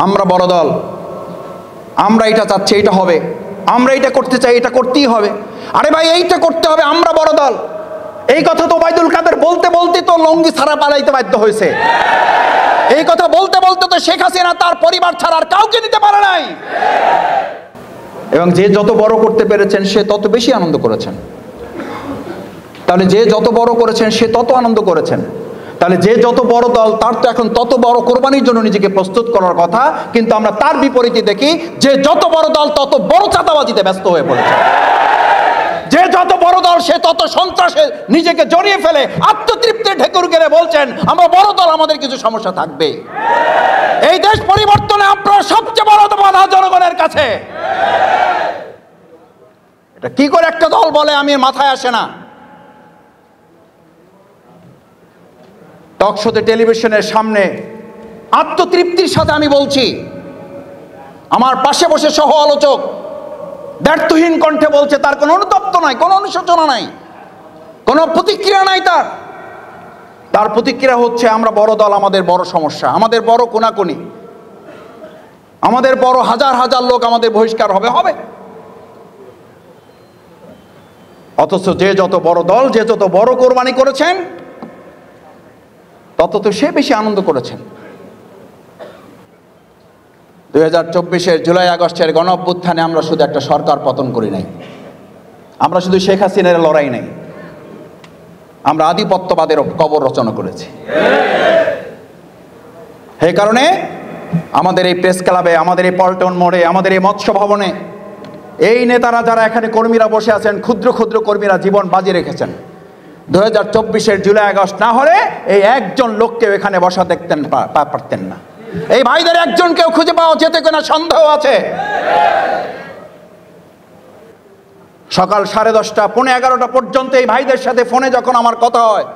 আমরা বড় দল, আমরা এটা চাচ্ছি, এটা হবে, আমরা এটা করতে চাই, এটা করতেই হবে। আরে ভাই, এইটা করতে হবে, আমরা বড় দল। এই কথা তো ওবায়দুল কাদের বলতে বলতে তো লঙ্গি ছাড়া পালাইতে বাধ্য হয়েছে। এই কথা বলতে বলতে তো শেখ হাসিনা তার পরিবার ছাড়া আর কাউকে দিতে পারে নাই। এবং যে যত বড় করতে পেরেছেন সে তত বেশি আনন্দ করেছেন। তাহলে যে যত বড় করেছেন সে তত আনন্দ করেছেন। তাহলে যে যত বড় দল তার তো এখন তত বড় কোরবানির জন্য নিজেকে প্রস্তুত করার কথা। কিন্তু আমরা তার বিপরীতে দেখি যে যত বড় দল তত বড় চাঁদাবাজিতে ব্যস্ত হয়ে পড়েছে। যে যত বড় দল সে তত সন্ত্রাসে নিজেকে জড়িয়ে ফেলে আত্মতৃপ্তির ঢেকুর গেলে বলছেন আমরা বড় দল, আমাদের কিছু সমস্যা থাকবে। এই দেশ পরিবর্তনে আপনার সবচেয়ে বড় বাধা জনগণের কাছে। এটা কি করে একটা দল বলে আমি মাথায় আসে না। টকশোতে টেলিভিশনের সামনে আত্মতৃপ্তির সাথে আমি বলছি, আমার পাশে বসে সহ আলোচক ব্যর্থহীন কণ্ঠে বলছে, তার কোনো অনুতপ্ত নাই, কোনো অনুশোচনা নাই, কোনো প্রতিক্রিয়া নাই। তার প্রতিক্রিয়া হচ্ছে আমরা বড় দল, আমাদের বড় সমস্যা, আমাদের বড় কোনাকুনি, আমাদের বড় হাজার হাজার লোক আমাদের বহিষ্কার হবে হবে। অথচ যে যত বড় দল, যে যত বড় কোরবানি করেছেন তত তো সে বেশি আনন্দ করেছেন। 2024-এর জুলাই আগস্টের গণ অভ্যুত্থানে আমরা শুধু একটা সরকার পতন করি নাই, আমরা শুধু শেখ হাসিনার লড়াই নাই, আমরা আধিপত্যবাদের কবর রচনা করেছি। এই কারণে আমাদের এই প্রেস ক্লাবে, আমাদের এই পল্টন মোড়ে, আমাদের এই মৎস্য ভবনে এই নেতারা যারা এখানে কর্মীরা বসে আছেন, ক্ষুদ্র ক্ষুদ্র কর্মীরা জীবন বাজি রেখেছেন। 2024-এর জুলাই আগস্ট না হলে এই একজন লোককেও এখানে বসা দেখতেন পারতেন না। এই ভাইদের একজনকেও খুঁজে পাওয়া যেতে কিনা সন্দেহ আছে। সকাল 10:30 পৌনে 11টা পর্যন্ত এই ভাইদের সাথে ফোনে যখন আমার কথা হয়,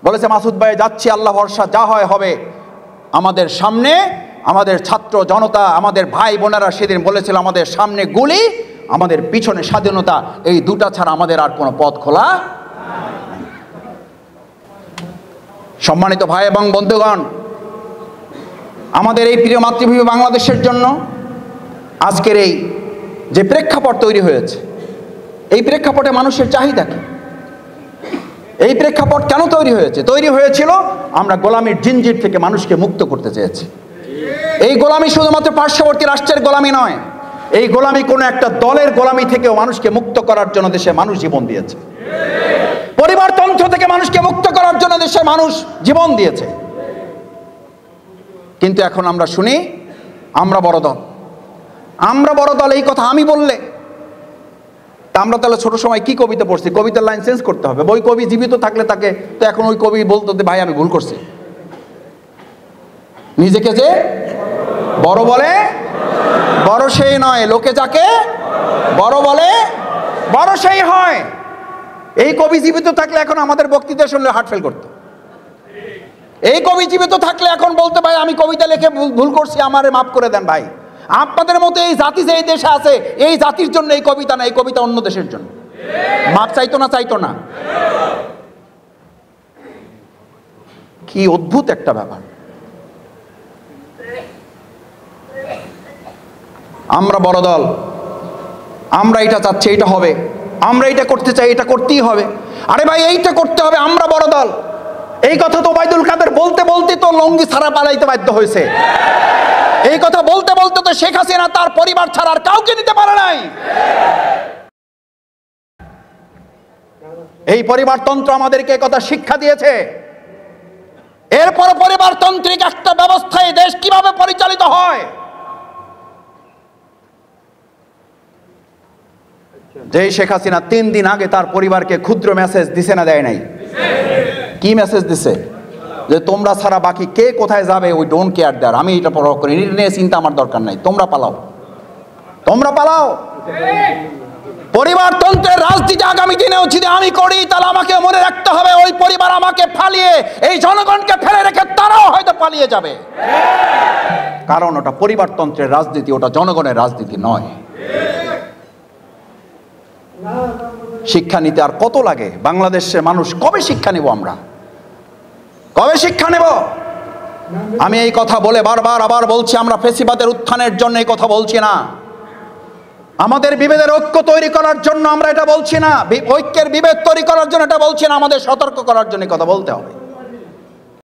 বলেছে মাসুদ ভাই যাচ্ছি, আল্লাহ ভরসা, যা হয় হবে। আমাদের সামনে আমাদের ছাত্র জনতা, আমাদের ভাই বোনেরা সেদিন বলেছিল আমাদের সামনে গুলি, আমাদের পিছনে স্বাধীনতা, এই দুটা ছাড়া আমাদের আর কোনো পথ খোলা। সম্মানিত ভাই এবং বন্ধুগণ, আমাদের এই প্রিয় মাতৃভূমি বাংলাদেশের জন্য আজকের এই যে প্রেক্ষাপট তৈরি হয়েছে, এই প্রেক্ষাপটে মানুষের চাহিদা কি? এই প্রেক্ষাপট কেন তৈরি হয়েছে? তৈরি হয়েছিল আমরা গোলামীর জিনজির থেকে মানুষকে মুক্ত করতে চেয়েছি। এই গোলামি শুধুমাত্র পার্শ্ববর্তী রাষ্ট্রের গোলামি নয়, এই গোলামি কোনো একটা দলের গোলামি থেকেও মানুষকে মুক্ত করার জন্য দেশে মানুষ জীবন দিয়েছে। পরিবারতন্ত্র থেকে মানুষকে মুক্ত করার জন্য দেশে মানুষ জীবন দিয়েছে। কিন্তু এখন আমরা শুনি আমরা বড় দল, আমরা বড় দল। এই কথা আমি বললে তা আমরা তাহলে ছোট সময় কি কবিতা পড়ছি, কবিতার লাইন চেঞ্জ করতে হবে। ওই কবি জীবিত থাকলে তাকে তো এখন ওই কবি বলতো যে ভাই আমি ভুল করছি। নিজেকে যে বড় বলে বড় সেই নয়, লোকে যাকে বড় বলে বড় সেই হয়। এই কবি জীবিত থাকলে এখন আমাদের বক্তৃতা শুনলে হার্ট ফেল করতো। এই কবি জীবিত থাকলে এখন বলতে ভাই আমি কবিতা লিখে ভুল করছি, আমারে মাফ করে দেন ভাই। আপনাদের মতো এই জাতি যে এই দেশে আছে, এই জাতির জন্য এই কবিতা না, এই কবিতা অন্য দেশের জন্য। মাপ চাইতো না, চাইতো না। কি অদ্ভুত একটা ব্যাপার। আমরা বড় দল, আমরা এটা চাচ্ছি, এটা হবে, আমরা এটা করতে চাই, এটা করতেই হবে। আরে ভাই, এইটা করতে হবে, আমরা বড় দল। এই কথা তো ওবায়দুল কাদের বলতে বলতে তো লঙ্গি ছাড়া পালাইতে বাধ্য হয়েছে। এই কথা বলতে বলতে তো শেখ হাসিনা তার পরিবার ছাড়া আর কাউকে নিতে পারে নাই। এই পরিবারতন্ত্র আমাদেরকে কথা শিক্ষা দিয়েছে। এরপর পরিবারতান্ত্রিক একটা ব্যবস্থায় দেশ কিভাবে পরিচালিত হয়। যেই শেখ হাসিনা 3 দিন আগে তার পরিবারকে ক্ষুদ্র মেসেজ দিছে না, দেয় নাই? কি মেসেজ দিছে? যে তোমরা ছাড়া বাকি কে কোথায় যাবে ওই ডোন্ট কেয়ার দেয়ার, আমি এটা পরোয়া করি, এটা নিয়ে চিন্তা আমার দরকার নাই, তোমরা পালাও, তোমরা পালাও। পরিবারতন্ত্রের রাজনীতি আগামী দিনেও যদি আমি করি তাহলে আমাকে মনে রাখতে হবে ওই পরিবার আমাকে ফালিয়ে এই জনগণকে ফেলে রেখে তারাও হয়তো পালিয়ে যাবে। কারণ ওটা পরিবারতন্ত্রের রাজনীতি, ওটা জনগণের রাজনীতি নয়। শিক্ষা নিতে আর কত লাগে? বাংলাদেশের মানুষ কবে শিক্ষা নেব? আমরা কবে শিক্ষা নেব? আমি এই কথা বলে বারবার আবার বলছি, আমরা ফেসিবাদের উত্থানের জন্য এই কথা বলছি না, আমাদের বিভেদের ঐক্য তৈরি করার জন্য আমরা এটা বলছি না, ঐক্যের বিভেদ তৈরি করার জন্য এটা বলছি না, আমাদের সতর্ক করার জন্য কথা বলতে হবে।